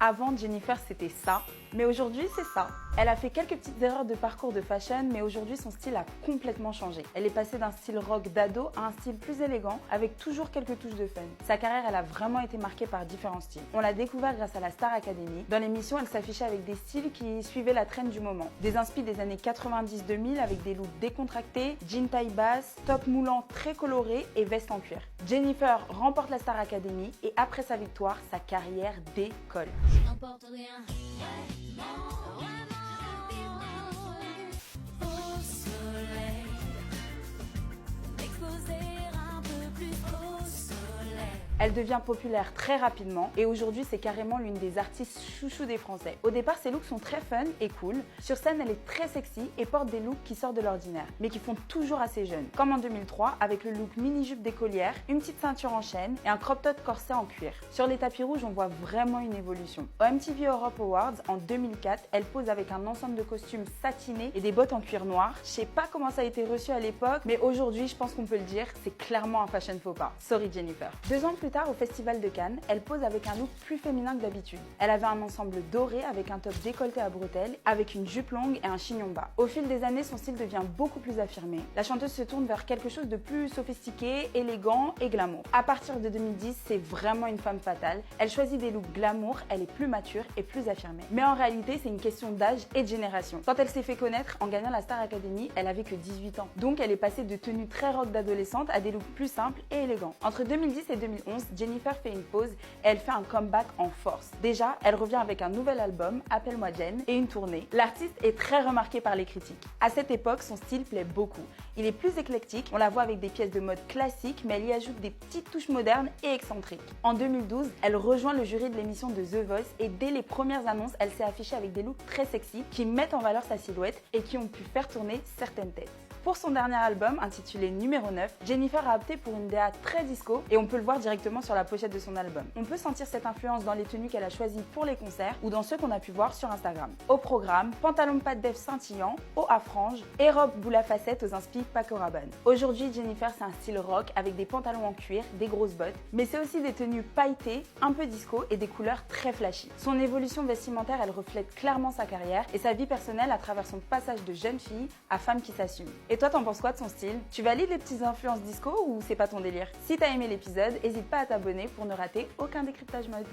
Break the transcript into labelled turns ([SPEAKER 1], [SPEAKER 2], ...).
[SPEAKER 1] Avant, Jennifer, c'était ça, mais aujourd'hui, c'est ça. Elle a fait quelques petites erreurs de parcours de fashion, mais aujourd'hui, son style a complètement changé. Elle est passée d'un style rock d'ado à un style plus élégant, avec toujours quelques touches de fun. Sa carrière, elle a vraiment été marquée par différents styles. On l'a découvert grâce à la Star Academy. Dans l'émission, elle s'affichait avec des styles qui suivaient la trend du moment. Des inspi des années 90-2000 avec des looks décontractés, jeans taille basse, top moulant très coloré et veste en cuir. Jennifer remporte la Star Academy et après sa victoire, sa carrière décolle.
[SPEAKER 2] N'emporte rien, vraiment. Au soleil, m'exposer un peu plus au soleil.
[SPEAKER 1] Elle devient populaire très rapidement et aujourd'hui c'est carrément l'une des artistes chouchou des Français. Au départ ses looks sont très fun et cool. Sur scène elle est très sexy et porte des looks qui sortent de l'ordinaire mais qui font toujours assez jeune. Comme en 2003 avec le look mini-jupe d'écolière, une petite ceinture en chaîne et un crop top corset en cuir. Sur les tapis rouges on voit vraiment une évolution. Au MTV Europe Awards en 2004, elle pose avec un ensemble de costumes satinés et des bottes en cuir noir. Je sais pas comment ça a été reçu à l'époque mais aujourd'hui je pense qu'on peut le dire, c'est clairement un fashion faux pas. Sorry Jennifer. 2 ans plus tard, au Festival de Cannes, elle pose avec un look plus féminin que d'habitude. Elle avait un ensemble doré avec un top décolleté à bretelles, avec une jupe longue et un chignon bas. Au fil des années, son style devient beaucoup plus affirmé. La chanteuse se tourne vers quelque chose de plus sophistiqué, élégant et glamour. À partir de 2010, c'est vraiment une femme fatale. Elle choisit des looks glamour, elle est plus mature et plus affirmée. Mais en réalité, c'est une question d'âge et de génération. Quand elle s'est fait connaître en gagnant la Star Academy, elle avait que 18 ans. Donc elle est passée de tenues très rock d'adolescente à des looks plus simples et élégants. Entre 2010 et 2011, Jennifer fait une pause et elle fait un comeback en force. Déjà, elle revient avec un nouvel album, Appelle-moi Jen, et une tournée. L'artiste est très remarquée par les critiques. À cette époque, son style plaît beaucoup. Il est plus éclectique, on la voit avec des pièces de mode classiques, mais elle y ajoute des petites touches modernes et excentriques. En 2012, elle rejoint le jury de l'émission de The Voice et dès les premières annonces, elle s'est affichée avec des looks très sexy qui mettent en valeur sa silhouette et qui ont pu faire tourner certaines têtes. Pour son dernier album, intitulé Numéro 9, Jennifer a opté pour une DA très disco et on peut le voir directement sur la pochette de son album. On peut sentir cette influence dans les tenues qu'elle a choisies pour les concerts ou dans ceux qu'on a pu voir sur Instagram. Au programme, pantalon de pâte d'Ève scintillant, haut à franges et robe boule à facettes aux inspi Paco Rabanne. Aujourd'hui, Jennifer c'est un style rock avec des pantalons en cuir, des grosses bottes, mais c'est aussi des tenues pailletées, un peu disco et des couleurs très flashy. Son évolution vestimentaire, elle reflète clairement sa carrière et sa vie personnelle à travers son passage de jeune fille à femme qui s'assume. Et toi, t'en penses quoi de son style? Tu valides les petites influences disco ou c'est pas ton délire? Si t'as aimé l'épisode, n'hésite pas à t'abonner pour ne rater aucun décryptage mode.